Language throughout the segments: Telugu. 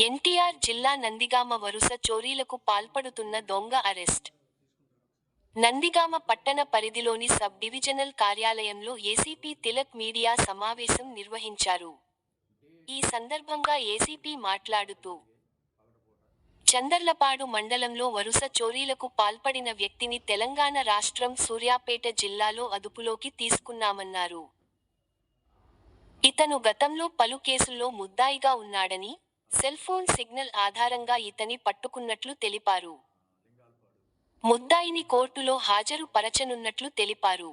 ఎన్టీఆర్ జిల్లా నందిగామ వరుస చోరీలకు పాల్పడుతున్న దొంగ అరెస్ట్. నందిగామ పట్టణ పరిధిలోని సబ్ డివిజనల్ కార్యాలయంలో ఏసీపీ తిలక్ మీడియా సమావేశం నిర్వహించారు. ఈ సందర్భంగా ఏసీపీ మాట్లాడుతూ, చందర్లపాడు మండలంలో వరుస చోరీలకు పాల్పడిన వ్యక్తిని తెలంగాణ రాష్ట్రం సూర్యాపేట జిల్లాలో అదుపులోకి తీసుకున్నామన్నారు. ఇతను గతంలో పలు కేసుల్లో ముద్దాయిగా ఉన్నాడని, సెల్ఫోన్ సిగ్నల్ ఆధారంగా ఇతని పట్టుకున్నట్లు తెలిపారు. ముద్దాయిని కోర్టులో హాజరు పరచనున్నట్లు తెలిపారు.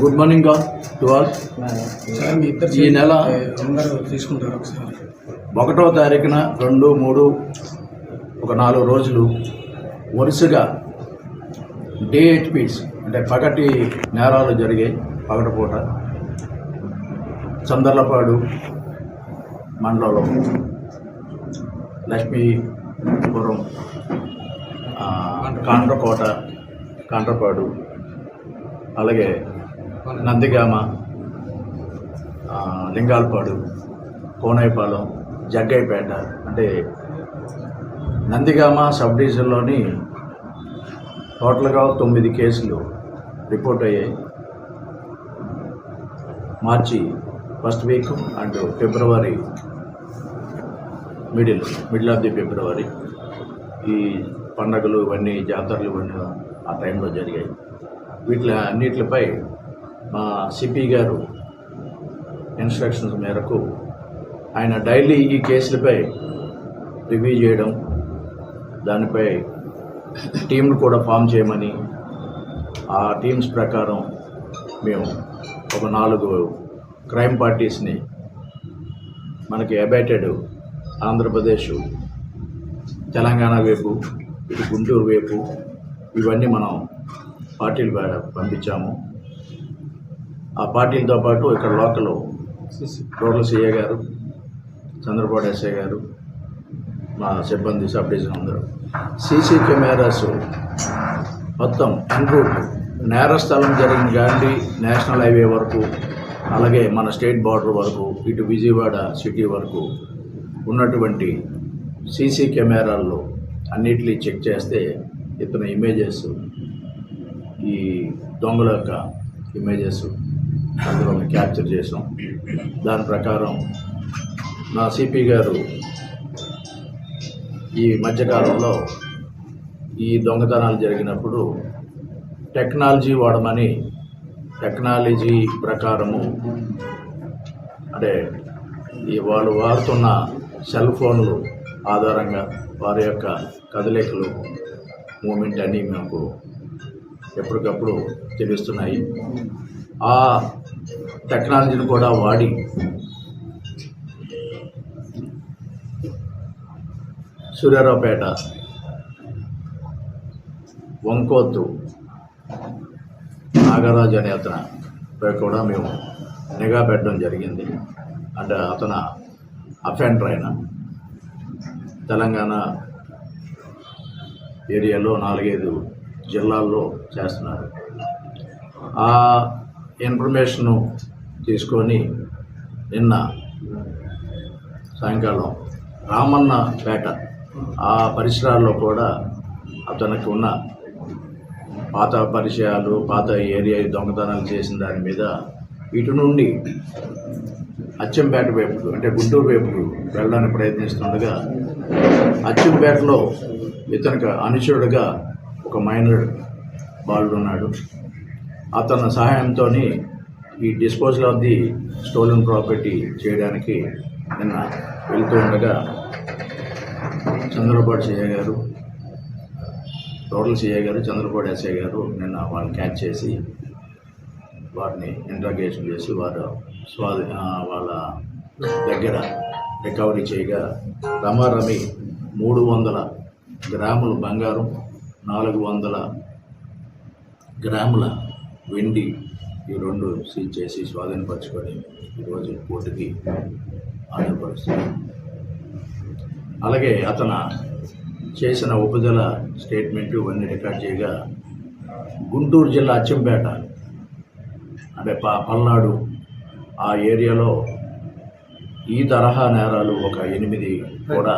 Good morning to all. ఈ నెల 1వ తారీఖున 2, 3 ఒక 4 రోజులు వరుసగా DHPs అంటే పగటి నేరాలు జరిగాయి. పగటిపూట చందర్లపాడు మండలంలో లక్ష్మీపురం, కాండ్రపాడు, అలాగే నందిగామ, లింగాలపాడు, కోనైపాలెం, జగ్గైపేట అంటే నందిగామ సబ్ డివిజన్లోని టోటల్గా 9 కేసులు రిపోర్ట్ అయ్యాయి. March first week and February middle of the February ఈ పండగలు ఇవన్నీ, జాతరలు ఇవన్నీ ఆ టైంలో జరిగాయి. అన్నిటిపై మా సిపి గారు ఇన్స్ట్రక్షన్స్ మేరకు ఆయన డైలీ ఈ కేసులపై రివ్యూ చేయడం, దానిపై టీంను కూడా ఫామ్ చేయమని, ఆ టీమ్స్ ప్రకారం మేము ఒక 4 క్రైమ్ పార్టీస్ని మనకి అబైటెడ్ ఆంధ్రప్రదేశ్, తెలంగాణ వైపు, ఇటు గుంటూరు వైపు ఇవన్నీ మనం పార్టీలు పంపించాము. ఆ పార్టీలతో పాటు ఇక్కడ లోకల్ రూరల్ సిఐ గారు, చంద్రపాడు ఎస్ఐ గారు, మా సిబ్బంది సబ్ డివిజన్ అందరూ సీసీ కెమెరాస్ మొత్తం ఎన్రూట్ నేరస్థలం జరిగిన గాంధీ నేషనల్ హైవే వరకు, అలాగే మన స్టేట్ బార్డర్ వరకు, ఇటు విజయవాడ సిటీ వరకు ఉన్నటువంటి సీసీ కెమెరాల్లో అన్నిటినీ చెక్ చేస్తే ఇతని ఇమేజెస్, ఈ దొంగల యొక్క ఇమేజెస్ అందులో క్యాప్చర్ చేసాం. దాని ప్రకారం నా సిపి గారు ఈ మధ్యకాలంలో ఈ దొంగతనాలు జరిగినప్పుడు టెక్నాలజీ వాడమని, టెక్నాలజీ ప్రకారము అంటే ఈ వాళ్ళు వాడుతున్న సెల్ ఫోన్లు ఆధారంగా వారి యొక్క కదలికలు, మూమెంట్ అన్నీ మాకు ఎప్పటికప్పుడు తెలుస్తున్నాయి. ఆ టెక్నాలజీని కూడా వాడి సూర్యారావుపేట, వంకోత్తు నాగరాజు అనే అతనిపై కూడా మేము నిఘా పెట్టడం జరిగింది. అంటే అతను అఫెండర్ అయిన తెలంగాణ ఏరియాలో 4-5 జిల్లాల్లో చేస్తున్నారు. ఆ ఇన్ఫర్మేషను తీసుకొని నిన్న సాయంకాలం రామన్నపేట ఆ పరిసరాల్లో కూడా అతనికి ఉన్న పాత పరిచయాలు, పాత ఏరియా దొంగతనాలు చేసిన దాని మీద ఇటు నుండి అచ్చంపేట వైపుకు అంటే గుంటూరు వైపుకు వెళ్ళడానికి ప్రయత్నిస్తుండగా అచ్చంపేటలో ఇతనికి అనుచరుడుగా ఒక మైనర్ బాలుడు ఉన్నాడు. అతని సహాయంతో ఈ disposal of the stolen property చేయడానికి నిన్న వెళ్తూ ఉండగా చంద్రపాడు సిఐ గారు, రూరల్ సిఐ గారు, చంద్రపాడు ఎస్ఐ గారు నిన్న వాళ్ళని క్యాచ్ చేసి వారిని ఇంట్రాగేషన్ చేసి వాళ్ళ దగ్గర రికవరీ చేయగా రమారమి 300 గ్రాముల బంగారం, 400 గ్రాముల వెండి ఈ 2 సీజ్ చేసి స్వాధీనపరచుకొని ఈరోజు కోర్టుకి హాజరుపరుస్తుంది. అలాగే అతను చేసిన ఉపజల స్టేట్మెంటు ఇవన్నీ రికార్డ్ చేయగా గుంటూరు జిల్లా అచ్చంపేట అంటే పల్నాడు ఆ ఏరియాలో ఈ తరహా నేరాలు ఒక 8 కూడా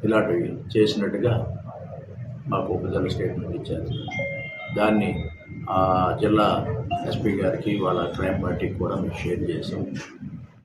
ఇలాంటివి చేసినట్టుగా మాకు ప్రజలు స్టేట్మెంట్ ఇచ్చారు. దాన్ని జిల్లా ఎస్పీ గారికి వాళ్ళ క్రైమ్ పార్టీకి కూడా మేము షేర్ చేసాం.